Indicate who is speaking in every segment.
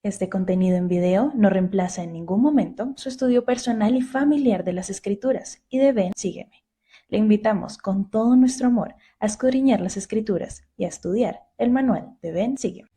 Speaker 1: Este contenido en video no reemplaza en ningún momento su estudio personal y familiar de las escrituras y de Ven, sígueme. Le invitamos con todo nuestro amor a escudriñar las escrituras y a estudiar el manual de Ven, sígueme.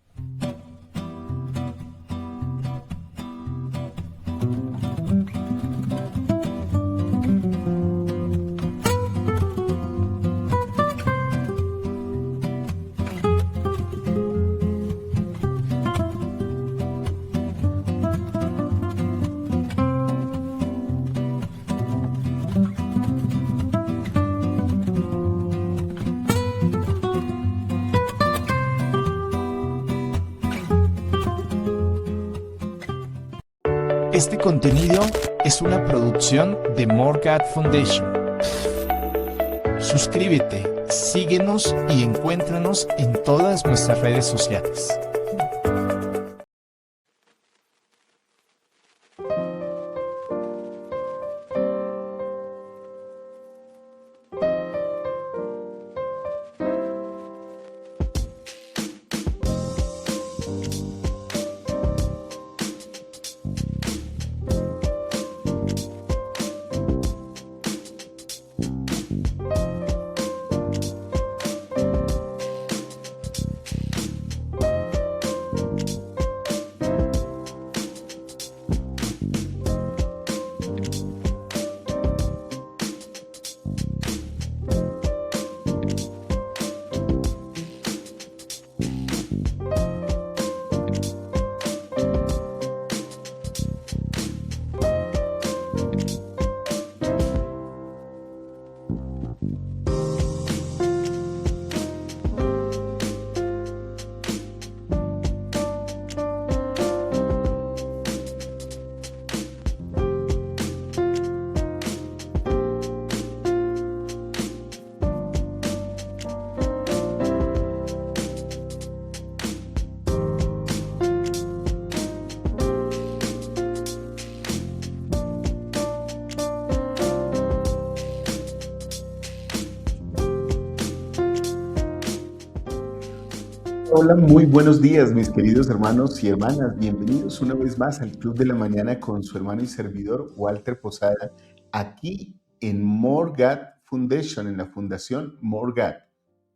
Speaker 2: Este contenido es una producción de Morgat Foundation. Suscríbete, síguenos y encuéntranos en todas nuestras redes sociales.
Speaker 3: Hola, muy buenos días, mis queridos hermanos y hermanas. Bienvenidos una vez más al Club de la Mañana con su hermano y servidor Walter Posada, aquí en Morgat Foundation, en la Fundación Morgat,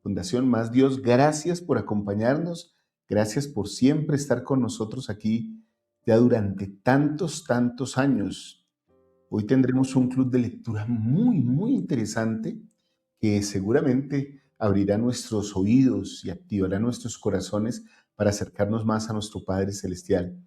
Speaker 3: Fundación Más Dios. Gracias por acompañarnos, gracias por siempre estar con nosotros aquí ya durante tantos años. Hoy tendremos un club de lectura muy interesante que seguramente abrirá nuestros oídos y activará nuestros corazones para acercarnos más a nuestro Padre Celestial.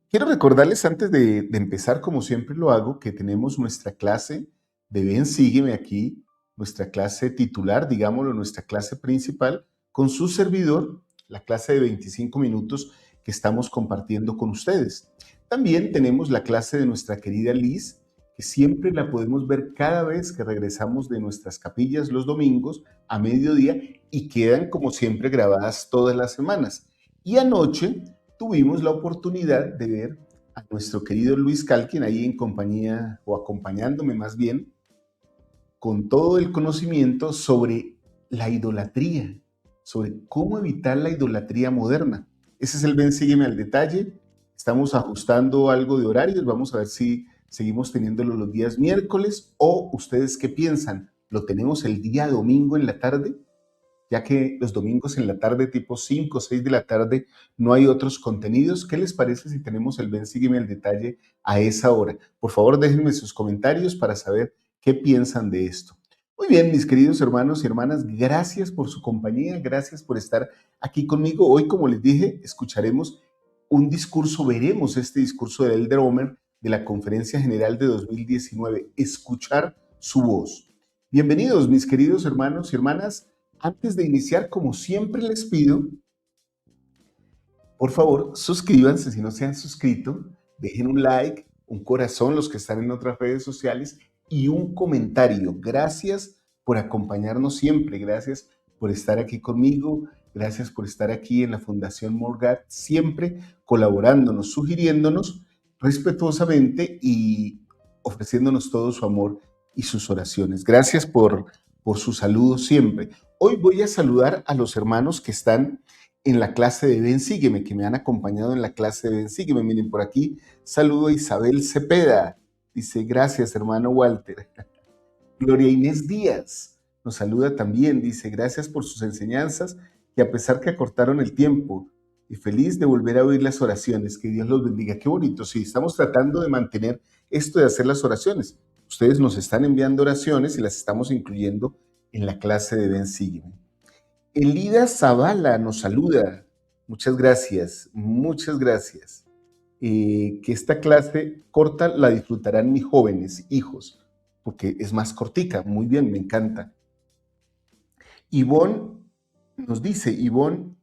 Speaker 3: Quiero recordarles antes de empezar, como siempre lo hago, que tenemos nuestra clase de Ven, sígueme aquí, nuestra clase titular, digámoslo, nuestra clase principal, con su servidor, la clase de 25 minutos que estamos compartiendo con ustedes. También tenemos la clase de nuestra querida Liz, que siempre la podemos ver cada vez que regresamos de nuestras capillas los domingos a mediodía y quedan como siempre grabadas todas las semanas. Y anoche tuvimos la oportunidad de ver a nuestro querido Luis Calkin ahí en compañía o acompañándome más bien con todo el conocimiento sobre la idolatría, sobre cómo evitar la idolatría moderna. Ese es el Ven, sígueme al detalle. Estamos ajustando algo de horarios, vamos a ver si seguimos teniéndolo los días miércoles o ustedes qué piensan, ¿lo tenemos el día domingo en la tarde? Ya que los domingos en la tarde, tipo 5 o 6 de la tarde, no hay otros contenidos. ¿Qué les parece si tenemos el Ven, sígueme al detalle a esa hora? Por favor, déjenme sus comentarios para saber qué piensan de esto. Muy bien, mis queridos hermanos y hermanas, gracias por su compañía, gracias por estar aquí conmigo. Hoy, como les dije, escucharemos un discurso, veremos este discurso de Elder Omer de la Conferencia General de 2019, escuchar su voz. Bienvenidos, mis queridos hermanos y hermanas. Antes de iniciar, como siempre les pido, por favor, suscríbanse si no se han suscrito, dejen un like, un corazón los que están en otras redes sociales y un comentario. Gracias por acompañarnos siempre, gracias por estar aquí conmigo, gracias por estar aquí en la Fundación Morgat, siempre colaborándonos, sugiriéndonos respetuosamente y ofreciéndonos todo su amor y sus oraciones. Gracias por su saludo siempre. Hoy voy a saludar a los hermanos que están en la clase de Ven, Sígueme, que me han acompañado en la clase de Ven, Sígueme. Miren, por aquí saludo a Isabel Cepeda. Dice, gracias, hermano Walter. Gloria Inés Díaz nos saluda también. Dice, gracias por sus enseñanzas y a pesar que acortaron el tiempo, y feliz de volver a oír las oraciones. Que Dios los bendiga. Qué bonito. Sí, estamos tratando de mantener esto de hacer las oraciones. Ustedes nos están enviando oraciones y las estamos incluyendo en la clase de Ven, Sígueme. Elida Zavala nos saluda. Muchas gracias, muchas gracias. Que esta clase corta la disfrutarán mis jóvenes hijos, porque es más cortica. Muy bien, me encanta. Ivonne nos dice, Ivonne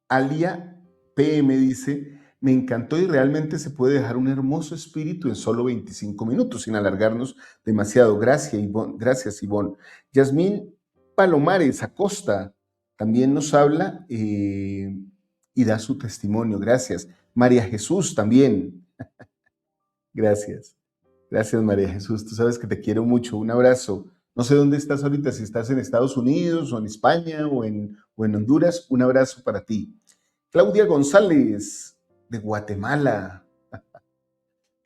Speaker 3: Alia PM dice, me encantó y realmente se puede dejar un hermoso espíritu en solo 25 minutos, sin alargarnos demasiado. Gracias, Ivonne. Yasmín Palomares Acosta también nos habla y da su testimonio. Gracias. María Jesús también. Gracias. Gracias, María Jesús. Tú sabes que te quiero mucho. Un abrazo. No sé dónde estás ahorita, si estás en Estados Unidos o en España o en Honduras. Un abrazo para ti. Claudia González, de Guatemala.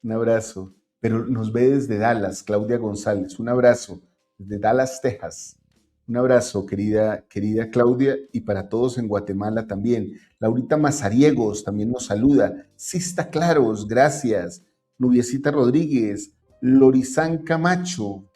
Speaker 3: Un abrazo. Pero nos ve desde Dallas, Claudia González. Un abrazo. Desde Dallas, Texas. Un abrazo, querida Claudia, y para todos en Guatemala también. Laurita Mazariegos también nos saluda. Sista Claros, gracias. Nubiecita Rodríguez. Lorizán Camacho.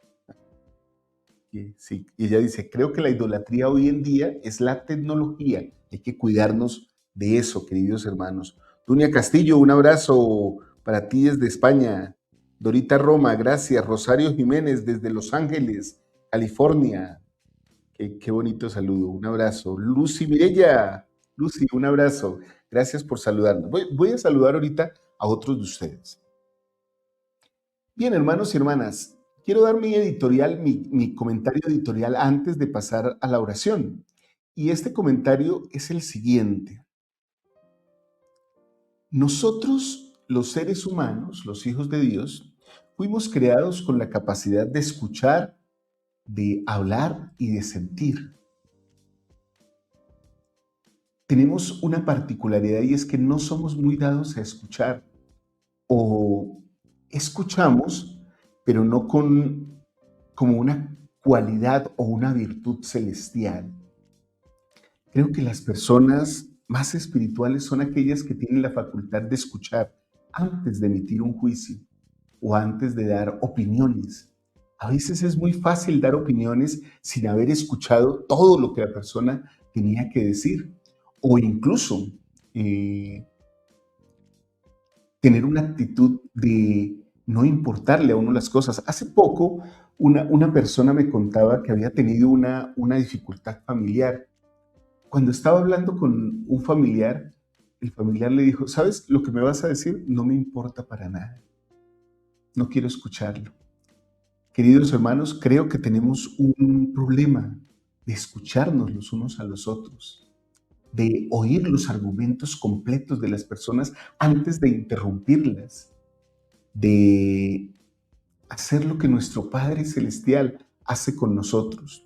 Speaker 3: Sí, y ella dice, creo que la idolatría hoy en día es la tecnología. Hay que cuidarnos de eso, queridos hermanos. Dunia Castillo, un abrazo para ti desde España. Dorita Roma, gracias. Rosario Jiménez desde Los Ángeles, California. Qué bonito saludo, un abrazo. Lucy Mirella, Lucy, un abrazo. Gracias por saludarnos. Voy a saludar ahorita a otros de ustedes. Bien, hermanos y hermanas, quiero dar mi editorial, mi comentario editorial antes de pasar a la oración. Y este comentario es el siguiente. Nosotros, los seres humanos, los hijos de Dios, fuimos creados con la capacidad de escuchar, de hablar y de sentir. Tenemos una particularidad y es que no somos muy dados a escuchar, o escuchamos, pero no como una cualidad o una virtud celestial. Creo que las personas más espirituales son aquellas que tienen la facultad de escuchar antes de emitir un juicio o antes de dar opiniones. A veces es muy fácil dar opiniones sin haber escuchado todo lo que la persona tenía que decir, o incluso tener una actitud de no importarle a uno las cosas. Hace poco una persona me contaba que había tenido una dificultad familiar. Cuando estaba hablando con un familiar, el familiar le dijo, ¿sabes lo que me vas a decir? No me importa para nada. No quiero escucharlo. Queridos hermanos, creo que tenemos un problema de escucharnos los unos a los otros, de oír los argumentos completos de las personas antes de interrumpirlas, de hacer lo que nuestro Padre Celestial hace con nosotros.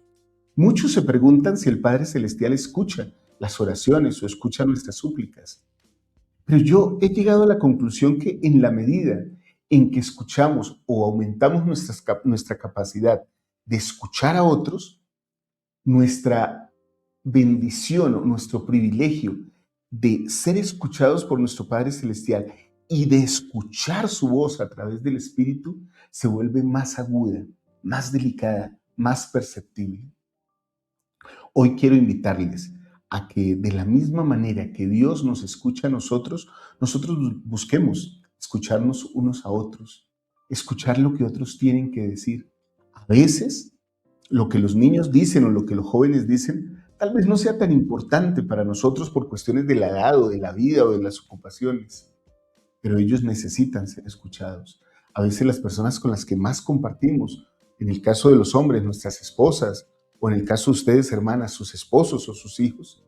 Speaker 3: Muchos se preguntan si el Padre Celestial escucha las oraciones o escucha nuestras súplicas. Pero yo he llegado a la conclusión que en la medida en que escuchamos o aumentamos nuestra capacidad de escuchar a otros, nuestra bendición o nuestro privilegio de ser escuchados por nuestro Padre Celestial y de escuchar su voz a través del Espíritu se vuelve más aguda, más delicada, más perceptible. Hoy quiero invitarles a que de la misma manera que Dios nos escucha a nosotros busquemos escucharnos unos a otros, escuchar lo que otros tienen que decir. A veces, lo que los niños dicen o lo que los jóvenes dicen, tal vez no sea tan importante para nosotros por cuestiones de la edad o de la vida o de las ocupaciones, pero ellos necesitan ser escuchados. A veces las personas con las que más compartimos, en el caso de los hombres, nuestras esposas, o en el caso de ustedes, hermanas, sus esposos o sus hijos,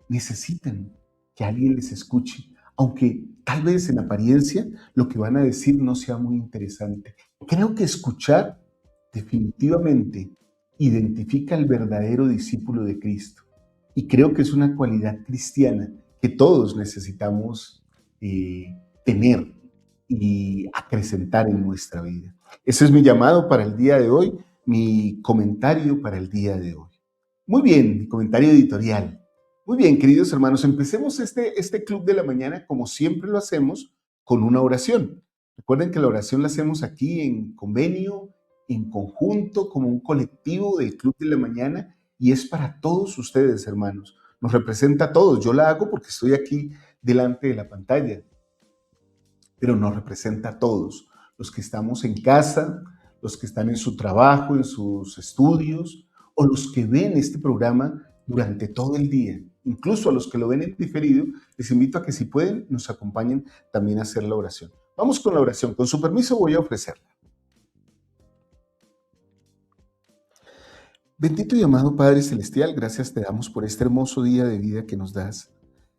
Speaker 3: necesitan que alguien les escuche, aunque tal vez en apariencia lo que van a decir no sea muy interesante. Creo que escuchar definitivamente identifica al verdadero discípulo de Cristo Y creo que es una cualidad cristiana que todos necesitamos tener y acrecentar en nuestra vida. Ese es mi llamado para el día de hoy, mi comentario para el día de hoy. Muy bien, mi comentario editorial. Muy bien, queridos hermanos, empecemos este club de la mañana como siempre lo hacemos con una oración. Recuerden que la oración la hacemos aquí en convenio, en conjunto, como un colectivo del club de la mañana y es para todos ustedes, hermanos. Nos representa a todos. Yo la hago porque estoy aquí delante de la pantalla, pero nos representa a todos. Los que estamos en casa, los que están en su trabajo, en sus estudios, o los que ven este programa durante todo el día. Incluso a los que lo ven en diferido, les invito a que si pueden, nos acompañen también a hacer la oración. Vamos con la oración. Con su permiso voy a ofrecerla. Bendito y amado Padre Celestial, gracias te damos por este hermoso día de vida que nos das.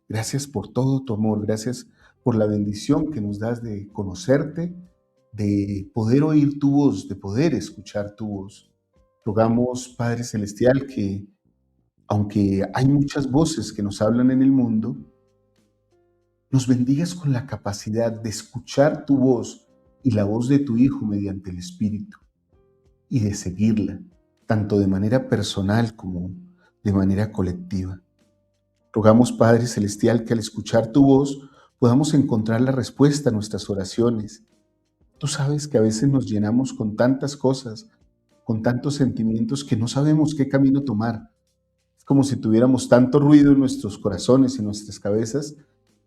Speaker 3: Gracias por todo tu amor, gracias por la bendición que nos das de conocerte, de poder oír tu voz, de poder escuchar tu voz. Rogamos, Padre Celestial, que aunque hay muchas voces que nos hablan en el mundo, nos bendigas con la capacidad de escuchar tu voz y la voz de tu Hijo mediante el Espíritu y de seguirla, tanto de manera personal como de manera colectiva. Rogamos, Padre Celestial, que al escuchar tu voz podamos encontrar la respuesta a nuestras oraciones. Tú sabes que a veces nos llenamos con tantas cosas, con tantos sentimientos que no sabemos qué camino tomar. Es como si tuviéramos tanto ruido en nuestros corazones y en nuestras cabezas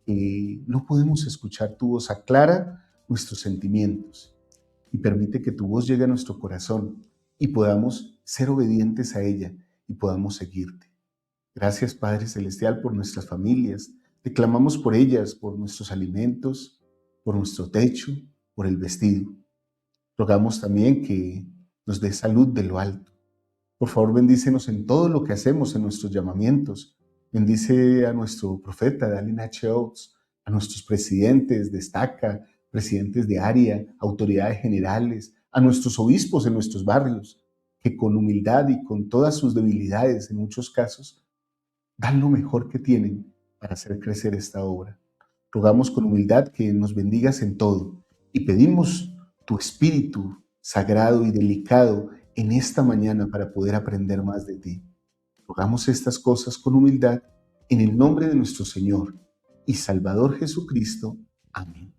Speaker 3: que no podemos escuchar tu voz. Aclara nuestros sentimientos y permite que tu voz llegue a nuestro corazón y podamos ser obedientes a ella y podamos seguirte. Gracias, Padre Celestial, por nuestras familias. Te clamamos por ellas, por nuestros alimentos, por nuestro techo, por el vestido. Rogamos también que nos dé salud de lo alto. Por favor, bendícenos en todo lo que hacemos, en nuestros llamamientos. Bendice a nuestro profeta, Dallin H. Oates, a nuestros presidentes de estaca, presidentes de área, autoridades generales, a nuestros obispos en nuestros barrios, que con humildad y con todas sus debilidades, en muchos casos, dan lo mejor que tienen para hacer crecer esta obra. Rogamos con humildad que nos bendigas en todo y pedimos tu espíritu sagrado y delicado en esta mañana para poder aprender más de ti. Rogamos estas cosas con humildad en el nombre de nuestro Señor y Salvador Jesucristo. Amén.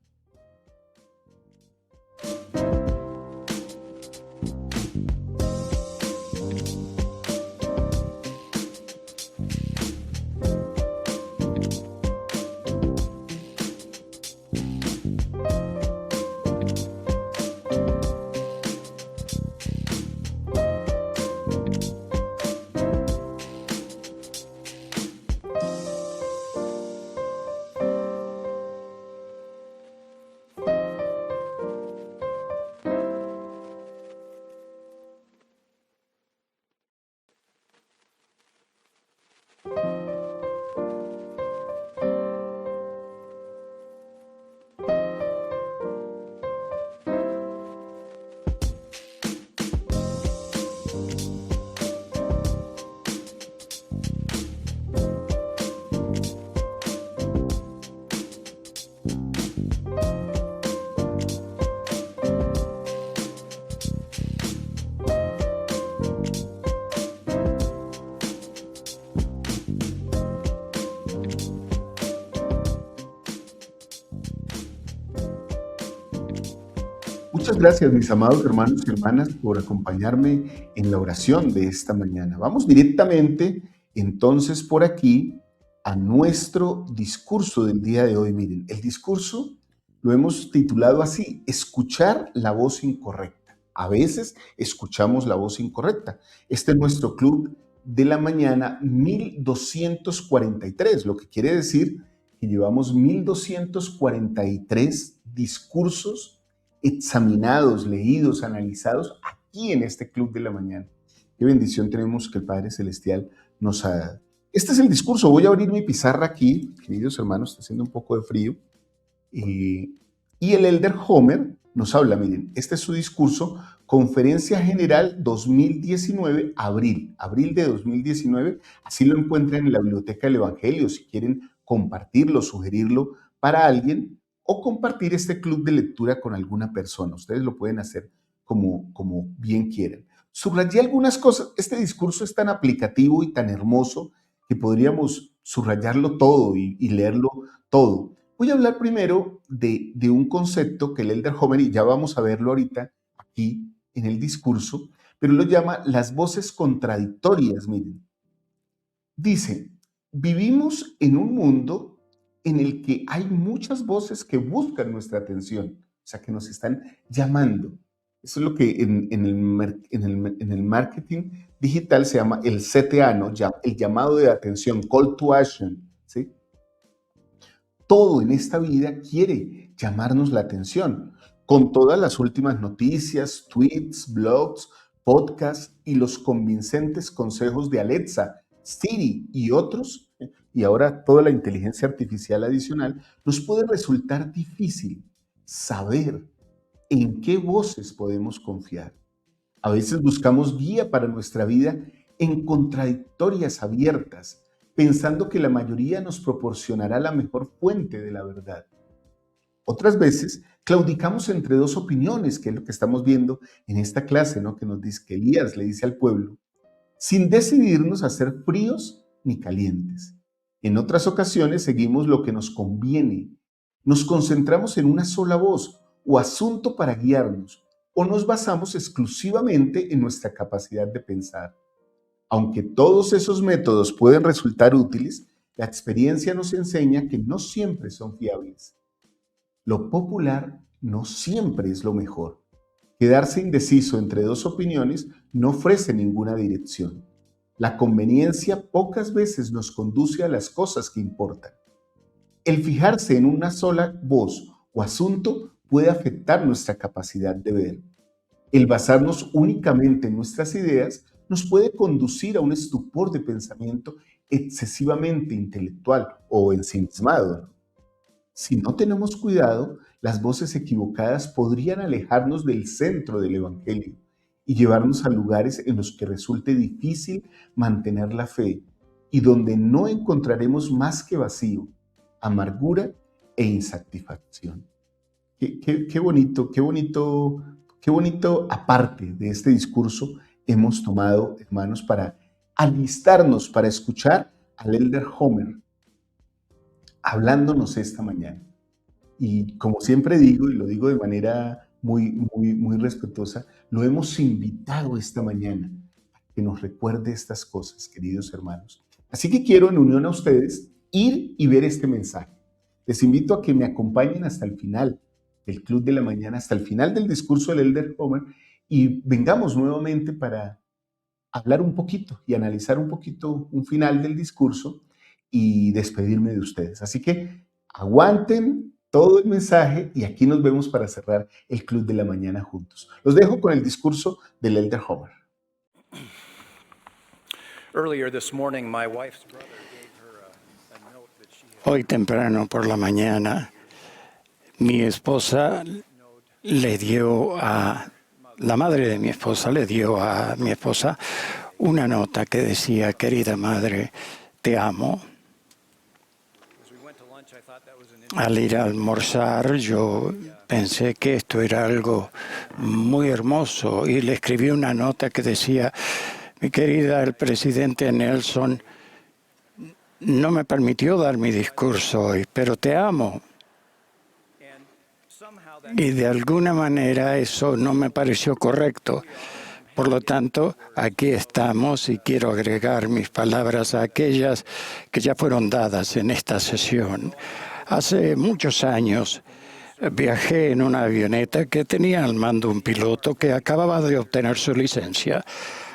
Speaker 3: Muchas gracias, mis amados hermanos y hermanas, por acompañarme en la oración de esta mañana. Vamos directamente, entonces, por aquí a nuestro discurso del día de hoy. Miren, el discurso lo hemos titulado así: escuchar la voz incorrecta. A veces escuchamos la voz incorrecta. Este es nuestro club de la mañana 1243, lo que quiere decir que llevamos 1243 discursos examinados, leídos, analizados aquí en este club de la mañana. Qué bendición tenemos que el Padre Celestial nos ha dado. Este es el discurso. Voy a abrir mi pizarra aquí, queridos hermanos, está haciendo un poco de frío. Y Y el Elder Homer nos habla, miren, este es su discurso, Conferencia General 2019, abril de 2019, así lo encuentran en la Biblioteca del Evangelio, si quieren compartirlo, sugerirlo para alguien o compartir este club de lectura con alguna persona. Ustedes lo pueden hacer como bien quieran. Subrayé algunas cosas. Este discurso es tan aplicativo y tan hermoso que podríamos subrayarlo todo y leerlo todo. Voy a hablar primero de un concepto que el Elder Homer, y ya vamos a verlo ahorita aquí en el discurso, pero lo llama las voces contradictorias. Miren, dice, vivimos en un mundo en el que hay muchas voces que buscan nuestra atención, o sea, que nos están llamando. Eso es lo que en el marketing digital se llama el CTA, ¿no? El llamado de atención, call to action, ¿sí? Todo en esta vida quiere llamarnos la atención, con todas las últimas noticias, tweets, blogs, podcasts y los convincentes consejos de Alexa, Siri y otros, y ahora toda la inteligencia artificial adicional, nos puede resultar difícil saber en qué voces podemos confiar. A veces buscamos guía para nuestra vida en contradictorias abiertas, pensando que la mayoría nos proporcionará la mejor fuente de la verdad. Otras veces claudicamos entre dos opiniones, que es lo que estamos viendo en esta clase, ¿no? Que nos dice que Elías le dice al pueblo, sin decidirnos a ser fríos ni calientes. En otras ocasiones seguimos lo que nos conviene. Nos concentramos en una sola voz o asunto para guiarnos, o nos basamos exclusivamente en nuestra capacidad de pensar. Aunque todos esos métodos pueden resultar útiles, la experiencia nos enseña que no siempre son fiables. Lo popular no siempre es lo mejor. Quedarse indeciso entre dos opiniones no ofrece ninguna dirección. La conveniencia pocas veces nos conduce a las cosas que importan. El fijarse en una sola voz o asunto puede afectar nuestra capacidad de ver. El basarnos únicamente en nuestras ideas nos puede conducir a un estupor de pensamiento excesivamente intelectual o ensimismado. Si no tenemos cuidado, las voces equivocadas podrían alejarnos del centro del Evangelio y llevarnos a lugares en los que resulte difícil mantener la fe y donde no encontraremos más que vacío, amargura e insatisfacción. Qué bonito, qué bonito aparte de este discurso hemos tomado, hermanos, para alistarnos para escuchar al Elder Homer hablándonos esta mañana. Y como siempre digo, y lo digo de manera muy respetuosa, lo hemos invitado esta mañana a que nos recuerde estas cosas, queridos hermanos. Así que quiero, en unión a ustedes, ir y ver este mensaje. Les invito a que me acompañen hasta el final del Club de la Mañana, hasta el final del discurso del Elder Homer, y vengamos nuevamente para hablar un poquito y analizar un poquito un final del discurso y despedirme de ustedes. Así que aguanten todo el mensaje y aquí nos vemos para cerrar el Club de la Mañana juntos. Los dejo con el discurso del Elder Homer.
Speaker 4: Hoy temprano por la mañana, mi esposa le dio a la madre de mi esposa le dio a mi esposa una nota que decía: querida madre, te amo. Al ir a almorzar, yo pensé que esto era algo muy hermoso y le escribí una nota que decía: mi querida, el presidente Nelson no me permitió dar mi discurso hoy, pero te amo. Y de alguna manera eso no me pareció correcto. Por lo tanto, aquí estamos y quiero agregar mis palabras a aquellas que ya fueron dadas en esta sesión. Hace muchos años viajé en una avioneta que tenía al mando un piloto que acababa de obtener su licencia.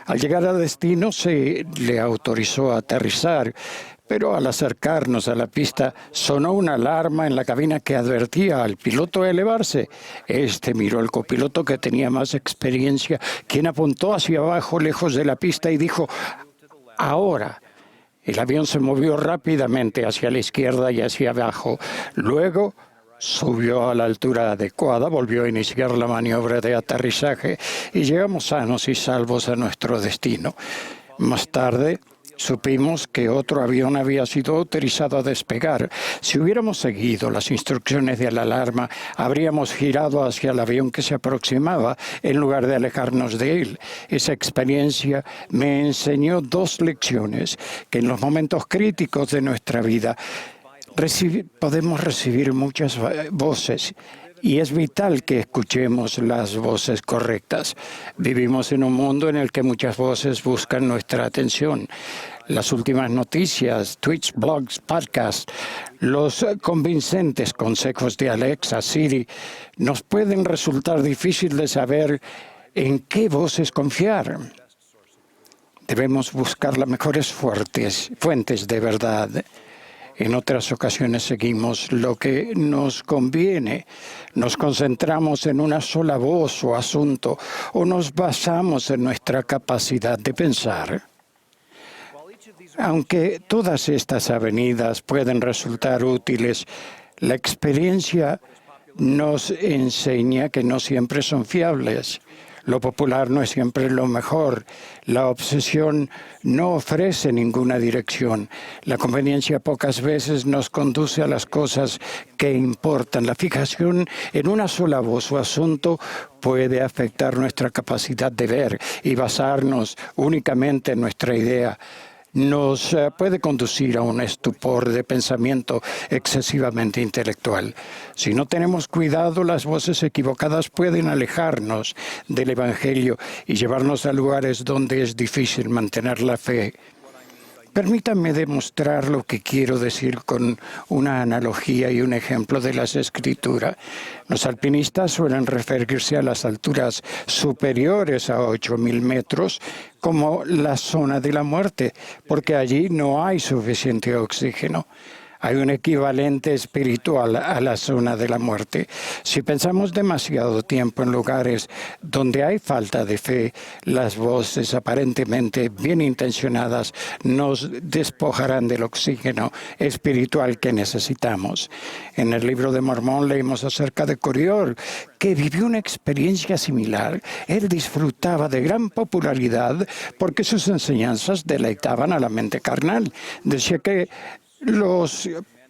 Speaker 4: Al llegar a destino se le autorizó a aterrizar, pero al acercarnos a la pista sonó una alarma en la cabina que advertía al piloto a elevarse. Este miró al copiloto, que tenía más experiencia, quien apuntó hacia abajo, lejos de la pista, y dijo: ahora. El avión se movió rápidamente hacia la izquierda y hacia abajo. Luego Subió a la altura adecuada, volvió a iniciar la maniobra de aterrizaje y llegamos sanos y salvos a nuestro destino. Más tarde, supimos que otro avión había sido autorizado a despegar. Si hubiéramos seguido las instrucciones de la alarma, habríamos girado hacia el avión que se aproximaba en lugar de alejarnos de él. Esa experiencia me enseñó dos lecciones: que en los momentos críticos de nuestra vida podemos recibir muchas voces y es vital que escuchemos las voces correctas. Vivimos en un mundo en el que muchas voces buscan nuestra atención. Las últimas noticias, tweets, blogs, podcasts, los convincentes consejos de Alexa, Siri, nos pueden resultar difícil de saber en qué voces confiar. Debemos buscar las mejores fuentes de verdad. En otras ocasiones seguimos lo que nos conviene, nos concentramos en una sola voz o asunto o nos basamos en nuestra capacidad de pensar. Aunque todas estas avenidas pueden resultar útiles, la experiencia nos enseña que no siempre son fiables. Lo popular no es siempre lo mejor. La obsesión no ofrece ninguna dirección. La conveniencia pocas veces nos conduce a las cosas que importan. La fijación en una sola voz o asunto puede afectar nuestra capacidad de ver y basarnos únicamente en nuestra idea. Nos puede conducir a un estupor de pensamiento excesivamente intelectual. Si no tenemos cuidado, las voces equivocadas pueden alejarnos del Evangelio y llevarnos a lugares donde es difícil mantener la fe. Permítanme demostrar lo que quiero decir con una analogía y un ejemplo de las Escrituras. Los alpinistas suelen referirse a las alturas superiores a 8.000 metros como la zona de la muerte, porque allí no hay suficiente oxígeno. Hay un equivalente espiritual a la zona de la muerte. Si pensamos demasiado tiempo en lugares donde hay falta de fe, las voces aparentemente bien intencionadas nos despojarán del oxígeno espiritual que necesitamos. En el libro de Mormón leímos acerca de Coriol, que vivió una experiencia similar. Él disfrutaba de gran popularidad porque sus enseñanzas deleitaban a la mente carnal. Decía que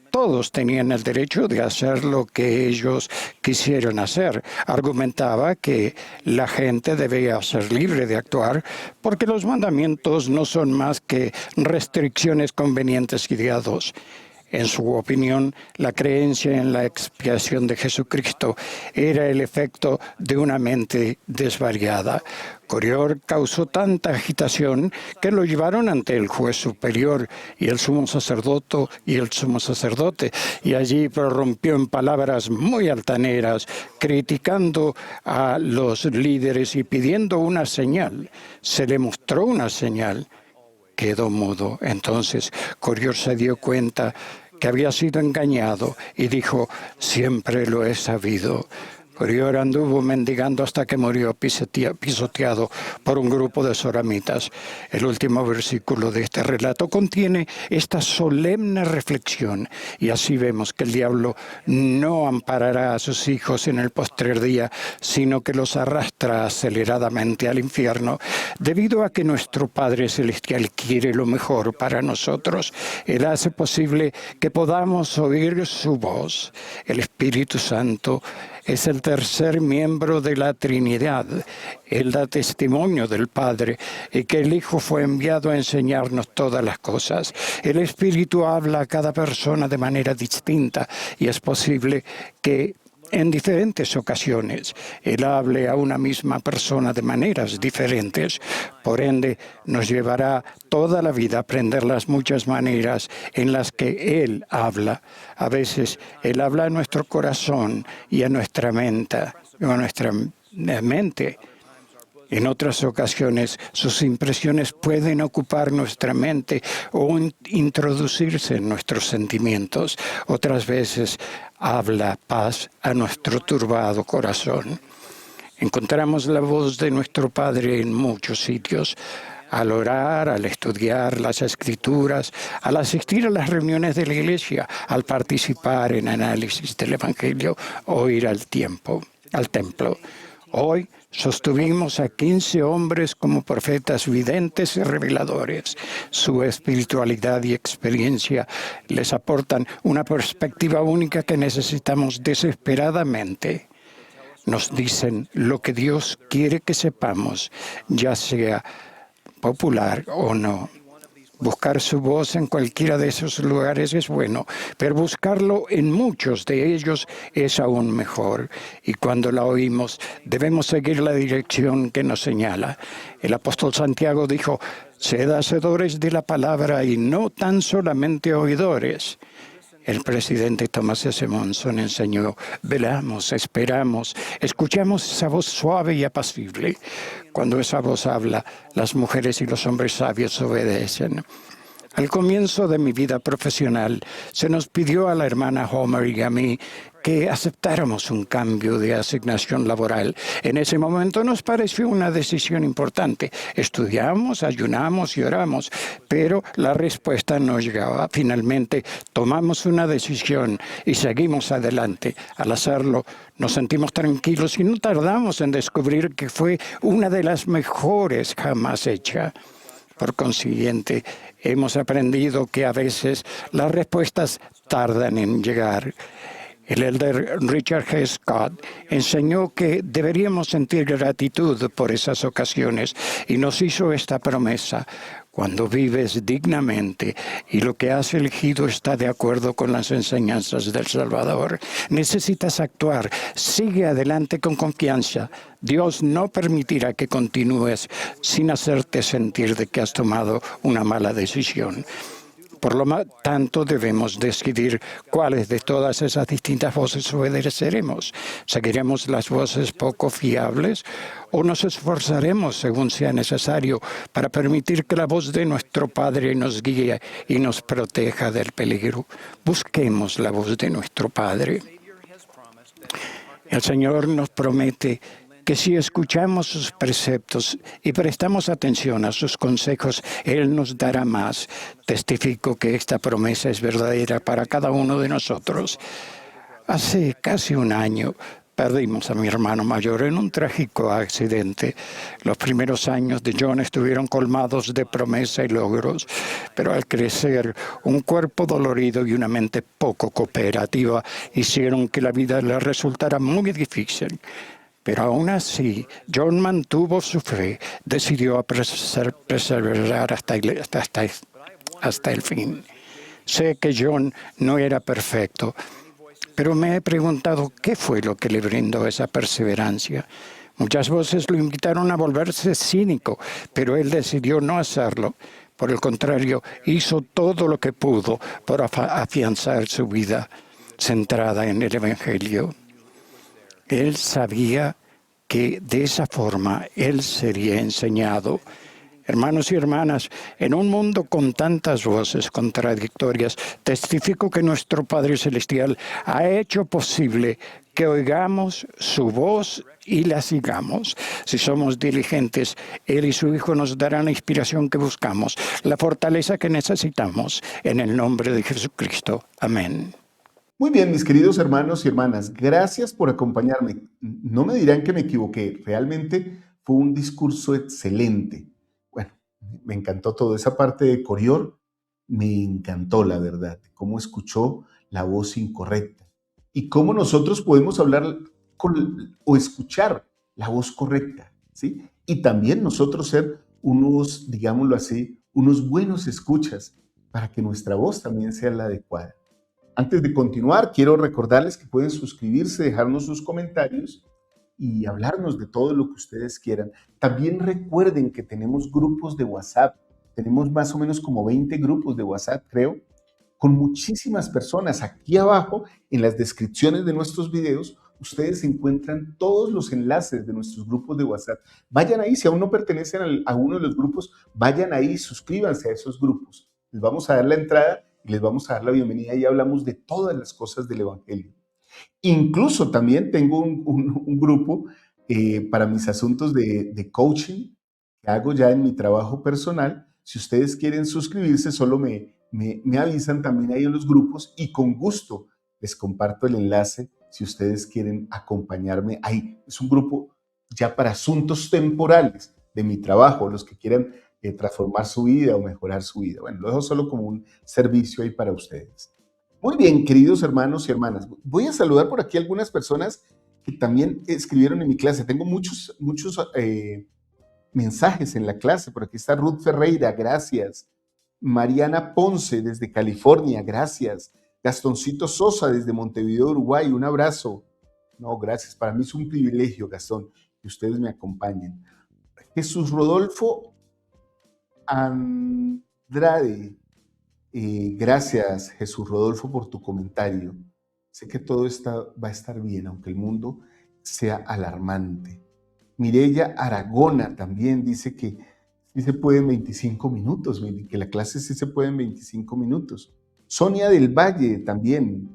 Speaker 4: todos tenían el derecho de hacer lo que ellos quisieran hacer. Argumentaba que la gente debía ser libre de actuar porque los mandamientos no son más que restricciones convenientes ideados. En su opinión, la creencia en la expiación de Jesucristo era el efecto de una mente desvariada. Coriol causó tanta agitación que lo llevaron ante el juez superior y el sumo sacerdote, y allí prorrumpió en palabras muy altaneras, criticando a los líderes y pidiendo una señal. Se le mostró una señal. Quedó mudo. Entonces Coriol se dio cuenta que había sido engañado y dijo: siempre lo he sabido. Coriol anduvo mendigando hasta que murió pisoteado por un grupo de soramitas. El último versículo de este relato contiene esta solemne reflexión, y así vemos que el diablo no amparará a sus hijos en el postrer día, sino que los arrastra aceleradamente al infierno, debido a que nuestro Padre Celestial quiere lo mejor para nosotros. Él hace posible que podamos oír su voz. El Espíritu Santo es el tercer miembro de la Trinidad. Él da testimonio del Padre y que el Hijo fue enviado a enseñarnos todas las cosas. El Espíritu habla a cada persona de manera distinta y es posible que en diferentes ocasiones Él hable a una misma persona de maneras diferentes. Por ende, nos llevará toda la vida a aprender las muchas maneras en las que Él habla. A veces Él habla a nuestro corazón y a nuestra mente. En otras ocasiones, sus impresiones pueden ocupar nuestra mente o introducirse en nuestros sentimientos. Otras veces, habla paz a nuestro turbado corazón. Encontramos la voz de nuestro Padre en muchos sitios. al orar, al estudiar las Escrituras, al asistir a las reuniones de la iglesia, al participar en análisis del Evangelio o ir al templo. Hoy sostuvimos a 15 hombres como profetas videntes y reveladores. Su espiritualidad y experiencia les aportan una perspectiva única que necesitamos desesperadamente. Nos dicen lo que Dios quiere que sepamos, ya sea popular o no. Buscar su voz en cualquiera de esos lugares es bueno, pero buscarlo en muchos de ellos es aún mejor. Y cuando la oímos, debemos seguir la dirección que nos señala. El apóstol Santiago dijo: sed hacedores de la palabra y no tan solamente oidores. El presidente Thomas S. Monson enseñó: velamos, esperamos, escuchamos esa voz suave y apacible. Cuando esa voz habla, las mujeres y los hombres sabios obedecen. Al comienzo de mi vida profesional, se nos pidió a la hermana Homer y a mí que aceptáramos un cambio de asignación laboral. En ese momento nos pareció una decisión importante. Estudiamos, ayunamos y oramos, pero la respuesta no llegaba. Finalmente tomamos una decisión y seguimos adelante. Al hacerlo, nos sentimos tranquilos y no tardamos en descubrir que fue una de las mejores jamás hecha. Por consiguiente, hemos aprendido que a veces las respuestas tardan en llegar. El elder Richard G. Scott enseñó que deberíamos sentir gratitud por esas ocasiones y nos hizo esta promesa: cuando vives dignamente y lo que has elegido está de acuerdo con las enseñanzas del Salvador, necesitas actuar. Sigue adelante con confianza. Dios no permitirá que continúes sin hacerte sentir de que has tomado una mala decisión. Por lo tanto, debemos decidir cuáles de todas esas distintas voces obedeceremos. ¿Seguiremos las voces poco fiables o nos esforzaremos, según sea necesario, para permitir que la voz de nuestro Padre nos guíe y nos proteja del peligro? Busquemos la voz de nuestro Padre. El Señor nos promete que si escuchamos sus preceptos y prestamos atención a sus consejos, Él nos dará más. Testifico que esta promesa es verdadera para cada uno de nosotros. Hace casi un año perdimos a mi hermano mayor en un trágico accidente. Los primeros años de John estuvieron colmados de promesa y logros, pero al crecer, un cuerpo dolorido y una mente poco cooperativa hicieron que la vida le resultara muy difícil. Pero aún así, John mantuvo su fe, decidió perseverar hasta el fin. Sé que John no era perfecto, pero me he preguntado qué fue lo que le brindó esa perseverancia. Muchas voces lo invitaron a volverse cínico, pero él decidió no hacerlo. Por el contrario, hizo todo lo que pudo por afianzar su vida centrada en el Evangelio. Él sabía que de esa forma él sería enseñado. Hermanos y hermanas, en un mundo con tantas voces contradictorias, testifico que nuestro Padre Celestial ha hecho posible que oigamos su voz y la sigamos. Si somos diligentes, Él y su Hijo nos darán la inspiración que buscamos, la fortaleza que necesitamos. En el nombre de Jesucristo. Amén.
Speaker 3: Muy bien, mis queridos hermanos y hermanas, gracias por acompañarme. No me dirán que me equivoqué, realmente fue un discurso excelente. Bueno, me encantó toda esa parte de Corior, me encantó la verdad, cómo escuchó la voz incorrecta y cómo nosotros podemos hablar o escuchar la voz correcta, ¿sí? Y también nosotros ser unos, digámoslo así, unos buenos escuchas para que nuestra voz también sea la adecuada. Antes de continuar, quiero recordarles que pueden suscribirse, dejarnos sus comentarios y hablarnos de todo lo que ustedes quieran. También recuerden que tenemos grupos de WhatsApp. Tenemos más o menos como 20 grupos de WhatsApp, creo, con muchísimas personas. Aquí abajo, en las descripciones de nuestros videos, ustedes encuentran todos los enlaces de nuestros grupos de WhatsApp. Vayan ahí, si aún no pertenecen a uno de los grupos, vayan ahí, suscríbanse a esos grupos. Les vamos a dar la entrada y les vamos a dar la bienvenida y hablamos de todas las cosas del Evangelio. Incluso también tengo un grupo para mis asuntos de coaching, que hago ya en mi trabajo personal. Si ustedes quieren suscribirse, solo me avisan también ahí en los grupos y con gusto les comparto el enlace si ustedes quieren acompañarme ahí. Es un grupo ya para asuntos temporales de mi trabajo, los que quieran transformar su vida o mejorar su vida. Bueno, lo dejo solo como un servicio ahí para ustedes. Muy bien, queridos hermanos y hermanas. Voy a saludar por aquí a algunas personas que también escribieron en mi clase. Tengo muchos mensajes en la clase. Por aquí está Ruth Ferreira, gracias. Mariana Ponce desde California, gracias. Gastoncito Sosa desde Montevideo, Uruguay, un abrazo. No, gracias. Para mí es un privilegio, Gastón, que ustedes me acompañen. Jesús Rodolfo Andrade, gracias, Jesús Rodolfo, por tu comentario. Sé que todo va a estar bien, aunque el mundo sea alarmante. Mireya Aragona también dice que sí se puede en 25 minutos, que la clase sí se puede en 25 minutos. Sonia del Valle también,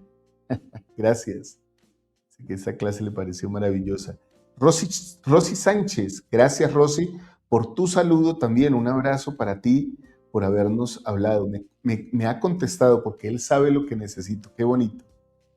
Speaker 3: gracias. Sé que esa clase le pareció maravillosa. Rosy Sánchez, gracias Rosy por tu saludo también, un abrazo para ti por habernos hablado. Me ha contestado porque él sabe lo que necesito, qué bonito.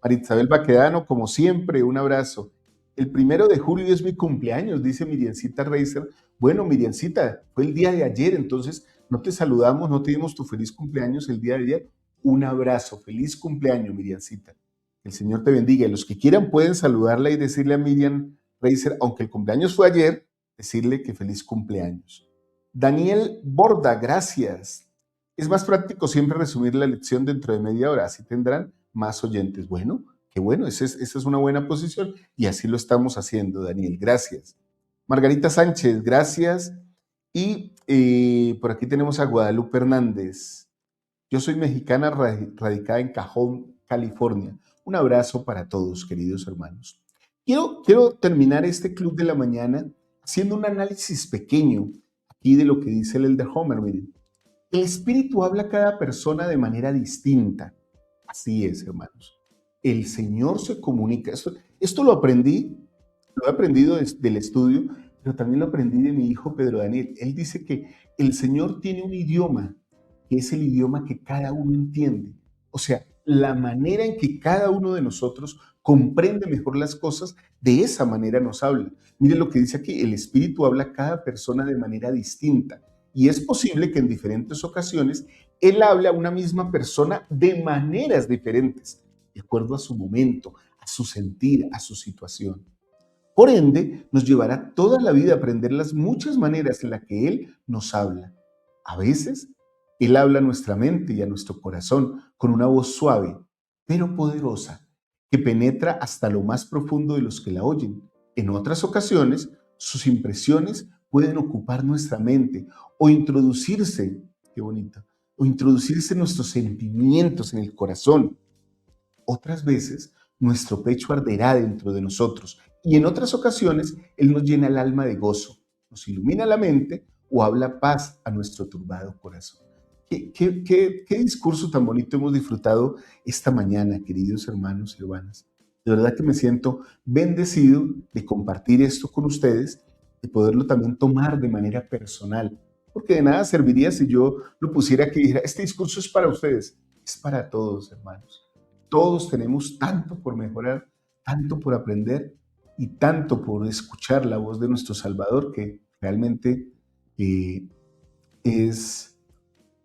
Speaker 3: María Isabel Baquedano, como siempre, un abrazo. El 1 de julio es mi cumpleaños, dice Miriancita Reiser. Bueno, Miriancita, fue el día de ayer, entonces no te saludamos, no te dimos tu feliz cumpleaños el día de ayer. Un abrazo, feliz cumpleaños, Miriancita. El Señor te bendiga. Y los que quieran pueden saludarla y decirle a Miriam Reiser, aunque el cumpleaños fue ayer, decirle que feliz cumpleaños. Daniel Borda, gracias. Es más práctico siempre resumir la lección dentro de media hora, así tendrán más oyentes. Bueno, qué bueno, esa es una buena posición y así lo estamos haciendo, Daniel. Gracias. Margarita Sánchez, gracias. Y por aquí tenemos a Guadalupe Hernández. Yo soy mexicana radicada en Cajón, California. Un abrazo para todos, queridos hermanos. Quiero terminar este club de la mañana haciendo un análisis pequeño aquí de lo que dice el Elder Homer. Miren, el Espíritu habla a cada persona de manera distinta. Así es, hermanos. El Señor se comunica. Esto lo he aprendido del estudio, pero también lo aprendí de mi hijo Pedro Daniel. Él dice que el Señor tiene un idioma, que es el idioma que cada uno entiende. O sea, la manera en que cada uno de nosotros comprende mejor las cosas, de esa manera nos habla. Miren lo que dice aquí, el Espíritu habla a cada persona de manera distinta. Y es posible que en diferentes ocasiones Él hable a una misma persona de maneras diferentes, de acuerdo a su momento, a su sentir, a su situación. Por ende, nos llevará toda la vida a aprender las muchas maneras en las que Él nos habla. A veces, Él habla a nuestra mente y a nuestro corazón con una voz suave, pero poderosa, que penetra hasta lo más profundo de los que la oyen. En otras ocasiones, sus impresiones pueden ocupar nuestra mente o introducirse, qué bonito, o introducirse nuestros sentimientos en el corazón. Otras veces, nuestro pecho arderá dentro de nosotros y en otras ocasiones, Él nos llena el alma de gozo, nos ilumina la mente o habla paz a nuestro turbado corazón. ¿Qué discurso tan bonito hemos disfrutado esta mañana, queridos hermanos y hermanas? De verdad que me siento bendecido de compartir esto con ustedes, de poderlo también tomar de manera personal, porque de nada serviría si yo lo pusiera aquí y dijera, este discurso es para ustedes, es para todos, hermanos. Todos tenemos tanto por mejorar, tanto por aprender y tanto por escuchar la voz de nuestro Salvador que realmente es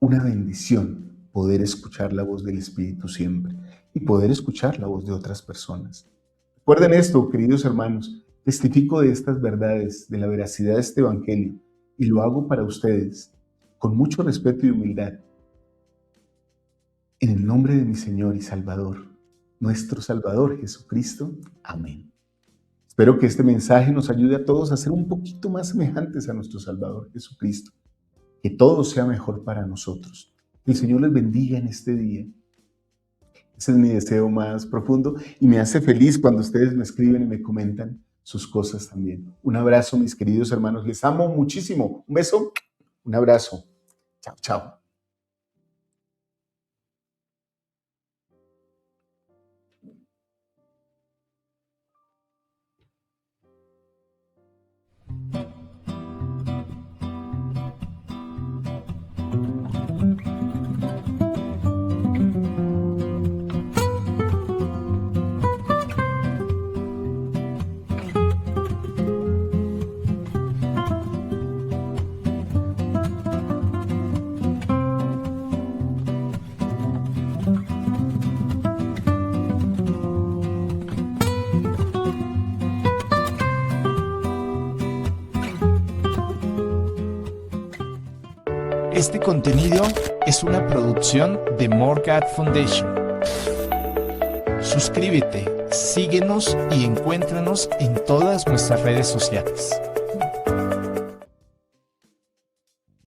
Speaker 3: una bendición poder escuchar la voz del Espíritu siempre y poder escuchar la voz de otras personas. Recuerden esto, queridos hermanos, testifico de estas verdades, de la veracidad de este Evangelio y lo hago para ustedes con mucho respeto y humildad. En el nombre de mi Señor y Salvador, nuestro Salvador Jesucristo. Amén. Espero que este mensaje nos ayude a todos a ser un poquito más semejantes a nuestro Salvador Jesucristo. Que todo sea mejor para nosotros. Que el Señor les bendiga en este día. Ese es mi deseo más profundo y me hace feliz cuando ustedes me escriben y me comentan sus cosas también. Un abrazo, mis queridos hermanos. Les amo muchísimo. Un beso, un abrazo. Chao, chao.
Speaker 2: Este contenido es una producción de More God Foundation. Suscríbete, síguenos y encuéntranos en todas nuestras redes sociales.